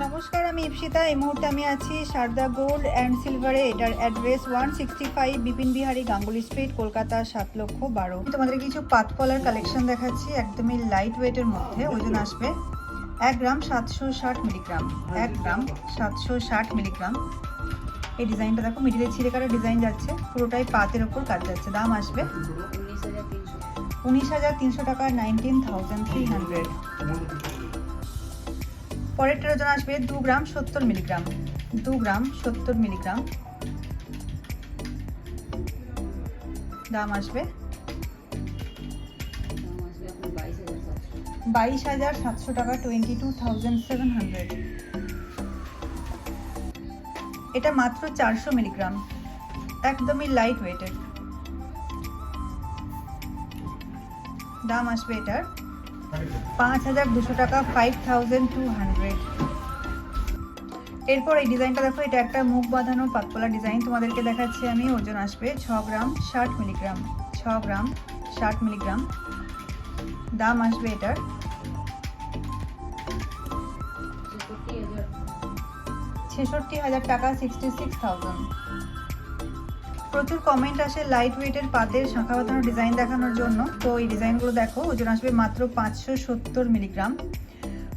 নমস্কার, আমি ইপসিতা। এই মুহূর্তে আমি আছি সারদা গোল্ড অ্যান্ড সিলভারে। এটার অ্যাড্রেস 165 বিপিন বিহারী গাঙ্গুলি স্ট্রিট, কলকাতা 7,12,000। তোমাদের কিছু পাতকলার কালেকশন দেখাচ্ছি, একদমই লাইট ওয়েটের মধ্যে। ওজন আসবে 1 গ্রাম 760 মিলিগ্রাম। 1 গ্রাম 760 মিলিগ্রাম। এই ডিজাইনটা দেখো, মিডিলে ছিঁড়ে কাটা ডিজাইন যাচ্ছে, পুরোটাই পাতের ওপর কাজ যাচ্ছে। দাম আসবে 19,300 টাকা, 19,300। পরেরটার ওজন আসবে 2 গ্রাম 70 মিলিগ্রাম। 2 গ্রাম 70 মিলিগ্রাম। দাম আসবে 22,700 টাকা, 22,700। এটা মাত্র 400 মিলিগ্রাম, একদমই লাইট ওয়েটের। দাম আসবে এটার 5,200 টাকা, 5,200। এরপর এই ডিজাইনটা দেখো, এটা একটা মুখ বাঁধানো পাতকলা ডিজাইন তোমাদেরকে দেখাচ্ছি আমি। ওজন আসবে 6 গ্রাম 60 মিলিগ্রাম। 6 গ্রাম 60 মিলিগ্রাম। দাম আসবে এটার 66,000 টাকা, 66,000। প্রচুর কমেন্ট আসে লাইট ওয়েটের পাতের শাঁখা বাঁধানো ডিজাইন দেখানোর জন্য, তো এই ডিজাইনগুলো দেখো। ওজন আসবে মাত্র 570 মিলিগ্রাম।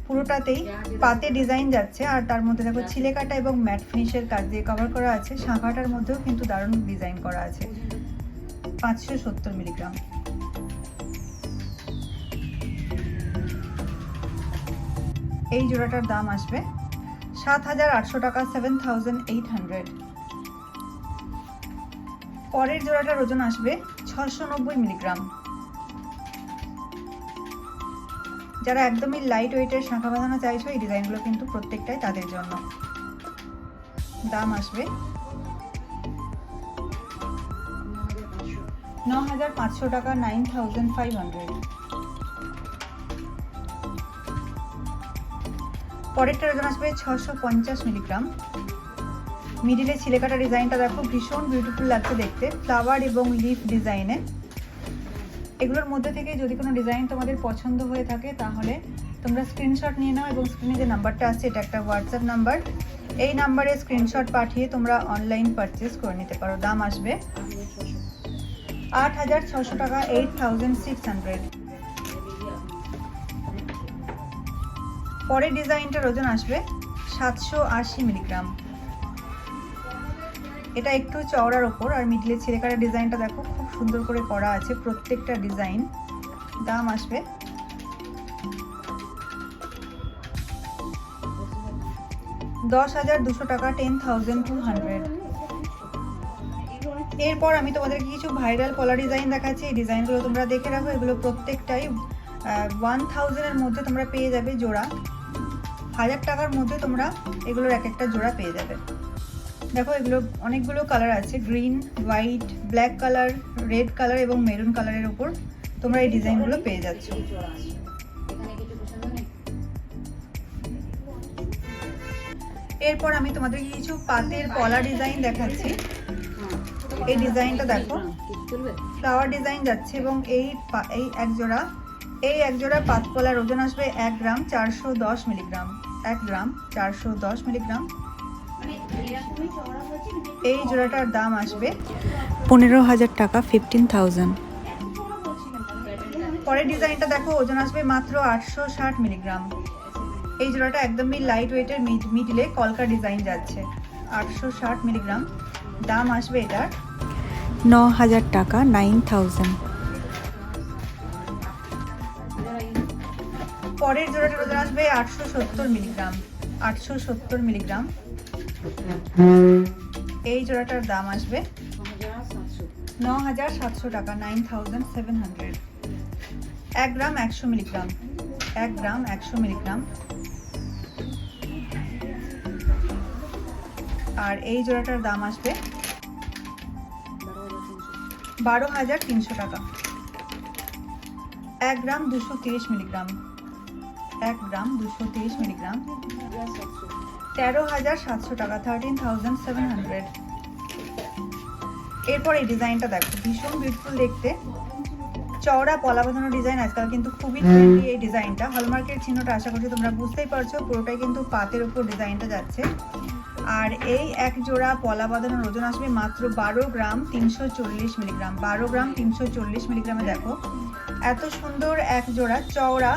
পুরোটাতেই পাতে ডিজাইন যাচ্ছে, আর তার মধ্যে দেখো ছিলে কাটা এবং ম্যাট ফিনিশের কাজ দিয়ে কভার করা আছে। শাঁখাটার মধ্যেও কিন্তু দারুণ ডিজাইন করা আছে। 570 মিলিগ্রাম। এই জোড়াটার দাম আসবে 7,800 টাকা, 7,800। পরের জোড়াটার ওজন আসবে 690 মিলিগ্রাম। যারা একদমই লাইট ওয়েটের শাঁখা বাঁধানো চাইছো, এই ডিজাইনগুলো কিন্তু প্রত্যেকটাই তাদের জন্য। দাম আসবে 9,500 টাকা, 9,500। পরেরটার ওজন আসবে 650 মিলিগ্রাম। মিডিলে ছিলে কাটা ডিজাইনটা দেখো, ভীষণ বিউটিফুল লাগছে দেখতে, ফ্লাওয়ার এবং লিফ ডিজাইনে। এগুলোর মধ্যে থেকে যদি কোনো ডিজাইন তোমাদের পছন্দ হয়ে থাকে, তাহলে তোমরা স্ক্রিনশট নিয়ে নাও, এবং স্ক্রিনে যে নাম্বারটা আছে, এটা একটা হোয়াটসঅ্যাপ নাম্বার। এই নাম্বারে স্ক্রিনশট পাঠিয়ে তোমরা অনলাইন পারচেস করে নিতে পারো। দাম আসবে 8,600 টাকা, 8,600। পরের ডিজাইনটার ওজন আসবে 780 মিলিগ্রাম। এটা একটু চওড়ার ওপর, আর মিডলে ছিঁড়ে কাটা ডিজাইনটা দেখো, খুব সুন্দর করে করা আছে প্রত্যেকটা ডিজাইন। দাম আসবে 10,200 টাকা, 10,200। এরপর আমি তোমাদেরকে কিছু ভাইরাল কলার ডিজাইন দেখাচ্ছি। এই ডিজাইনগুলো তোমরা দেখে রাখো, এগুলো প্রত্যেকটাই 1,000-এর মধ্যে তোমরা পেয়ে যাবে জোড়া। 1,000 টাকার মধ্যে তোমরা এগুলোর এক একটা জোড়া পেয়ে যাবে। দেখো, এগুলো অনেকগুলো কালার আছে, green, white, black colour, red colour এবং মেরুন কালারের উপর তোমরা এই ডিজাইনগুলো পেয়ে যাচ্ছ। এরপর আমি তোমাদের কিছু পাতের পলা ডিজাইন দেখাচ্ছি। এই ডিজাইনটা দেখো, ফ্লাওয়ার ডিজাইন যাচ্ছে, এবং এই এক জোড়া পাতকলার ওজন আসবে 1 গ্রাম 410 মিলিগ্রাম। 1 গ্রাম 410 মিলিগ্রাম। এই জোড়াটার দাম আসবে 15,000 টাকা, 15,000। পরের ডিজাইনটা দেখো, ওজন আসবে মাত্র 860 মিলিগ্রাম। এই জোড়াটা একদমই লাইট ওয়েটের, মিডলে কলকা ডিজাইন যাচ্ছে। 860 মিলিগ্রাম। দাম আসবে এটার 9,000 টাকা, 9,000। পরের জোড়াটার ওজন আসবে 870 মিলিগ্রাম। 870 মিলিগ্রাম। এই জোড়াটার দাম আসবে 9,700 টাকা, 9,700। 1 গ্রাম 100 মিলিগ্রাম। 1 গ্রাম 100 মিলিগ্রাম। আর এই জোড়াটার দাম আসবে 12,300 টাকা। 1 গ্রাম 230 মিলিগ্রাম। 1 গ্রাম 230 মিলিগ্রাম। 13,700 টাকা, 13,700। এরপর এই ডিজাইনটা দেখো, ভীষণ বিউটিফুল দেখতে, চওড়া পলা বাঁধানো ডিজাইন, আজকাল কিন্তু খুবই ট্রেন্ডি এই ডিজাইনটা। হলমার্কের চিহ্নটা আশা করছি তোমরা বুঝতেই পারছো, পুরোটাই কিন্তু পাতের উপর ডিজাইনটা যাচ্ছে। আর এই এক জোড়া পলা বাঁধানোর ওজন আসবে মাত্র 12 গ্রাম 340 মিলিগ্রাম। 12 গ্রাম 340 মিলিগ্রামে দেখো এত সুন্দর এক জোড়া চওড়া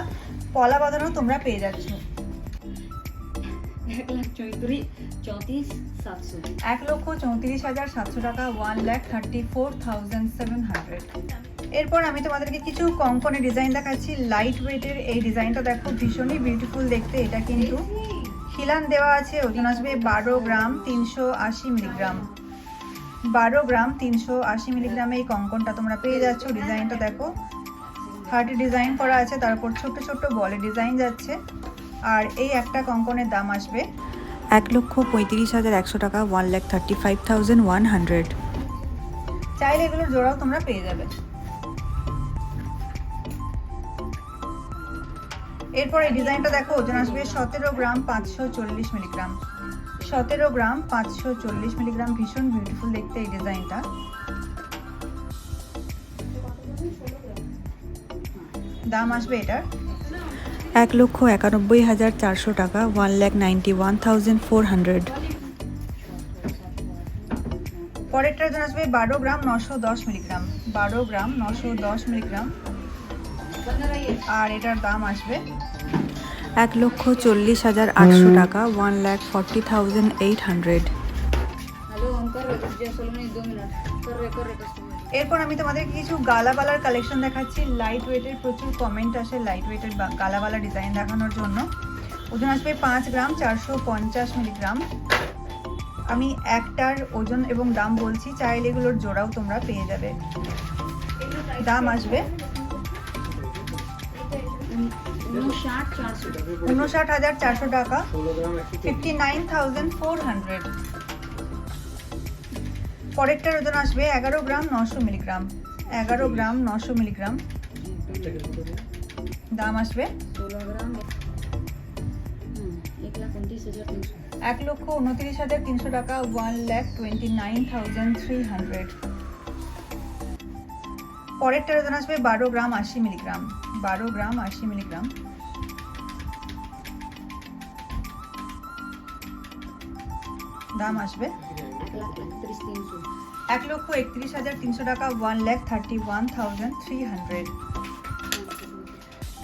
পলা বাঁধানো তোমরা পেয়ে যাচ্ছ। 1,34,700 টাকা, 1,34,700। এরপর আমি তোমাদেরকে কিছু কঙ্কনের ডিজাইন দেখাচ্ছি। লাইট ওয়েটের এই ডিজাইনটা দেখো ভীষণই বিউটিফুল দেখতে। এটা কিন্তু খিলান দেওয়া আছে, ওজন আসবে 12 গ্রাম 380 মিলিগ্রাম। 12 গ্রাম 380 মিলিগ্রামে এই কঙ্কনটা তোমরা পেয়ে যাচ্ছ। ডিজাইনটা দেখো হার্টে ডিজাইন করা আছে, তারপর ছোট ছোট বলে ডিজাইন যাচ্ছে। আর এই একটা কঙ্কনের দাম আসবে 1,35,100 টাকা, 1,35,100। চাইলে এগুলোর জোড়াও তোমরা পেয়ে যাবে। এরপর এই ডিজাইনটা দেখো ওজন আসবে 17 গ্রাম 540 মিলিগ্রাম। 17 গ্রাম 540 মিলিগ্রাম, ভীষণ বিউটিফুল দেখতে এই ডিজাইনটা। দাম আসবে এটার 1,91,400 টাকা, 1,91,400। পরেরটার ওজন আসবে 12 গ্রাম 910 মিলিগ্রাম। 12 গ্রাম 910 মিলিগ্রাম। আর এটার দাম আসবে 1,40,800 টাকা, 1,40,800। এরপর আমি তোমাদের কিছু গালাবালার কালেকশন দেখাচ্ছি। লাইট ওয়েটের প্রচুর কমেন্ট আসে লাইট ওয়েটের গালাবালা ডিজাইন দেখানোর জন্য। ওজন আসবে 5 গ্রাম 450 মিলিগ্রাম। আমি একটার ওজন এবং দাম বলছি, চাইলে এগুলোর জোড়াও তোমরা পেয়ে যাবে। দাম আসবে 59,400 টাকা, 59,400। পরেরটার ওজন আসবে 11 গ্রাম 900 মিলিগ্রাম। 11 গ্রাম 900 মিলিগ্রাম। দাম আসবে 1,29,300 টাকা, 1,29,300। পরেরটার ওজন আসবে 12 গ্রাম 80 মিলিগ্রাম। 12 গ্রাম 80 মিলিগ্রাম। দাম আসবে 1,31,300 টাকা, 1,31,300।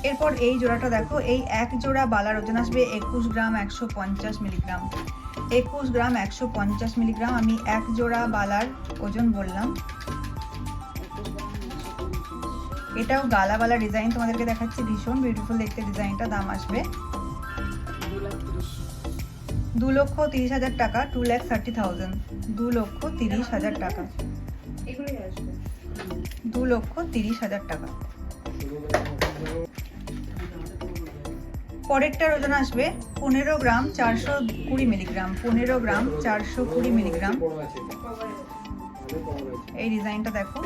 এরপর এই জোড়াটা দেখো, এই এক জোড়া বালার ওজন আসবে 21 গ্রাম 150 মিলিগ্রাম। 21 গ্রাম 150 মিলিগ্রাম। আমি এক জোড়া বালার ওজন বললাম। এটাও গালাবালা ডিজাইন তোমাদেরকে দেখাচ্ছি, ভীষণ বিউটিফুল দেখতে ডিজাইনটা। দাম আসবে 2,30,000 টাকা, 2,30,000। 2,30,000 টাকা, 2,30,000 টাকা। পরেরটার ওজন আসবে 15 গ্রাম 420 মিলিগ্রাম। 15 গ্রাম 420 মিলিগ্রাম। এই ডিজাইনটা দেখো।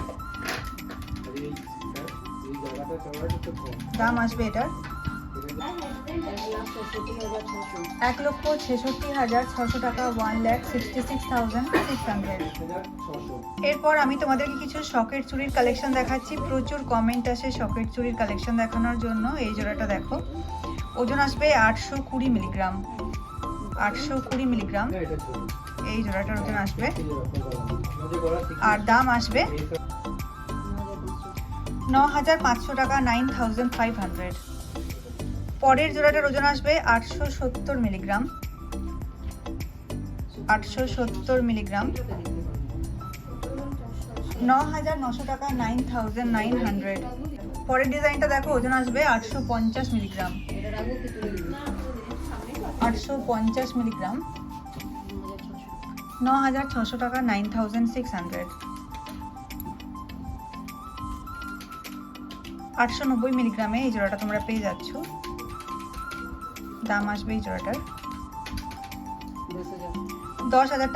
দাম আসবে এটার 1,66,600 টাকা, 1,66,600। এরপর আমি তোমাদেরকে কিছু শকের চুড়ির কালেকশন দেখাচ্ছি। প্রচুর কমেন্ট আসে শকের চুড়ির কালেকশন দেখানোর জন্য। এই জোড়াটা দেখো, ওজন আসবে 820 মিলিগ্রাম। 820 মিলিগ্রাম এই জোড়াটার ওজন আসবে। আর দাম আসবে 9,500 টাকা, 9,500। পরের জোড়াটার ওজন আসবে 870 মিলিগ্রাম। 870 মিলিগ্রাম। 9,900 টাকা, 9,900। পরের ডিজাইনটা দেখো, ওজন আসবে 850 মিলিগ্রাম। 850 মিলিগ্রাম। 9,600 টাকা, 9,600। 890 মিলিগ্রামে এই জোড়াটা তোমরা পেয়ে যাচ্ছ। দাম আসবে এই জোড়াটার 10,000 টাকা।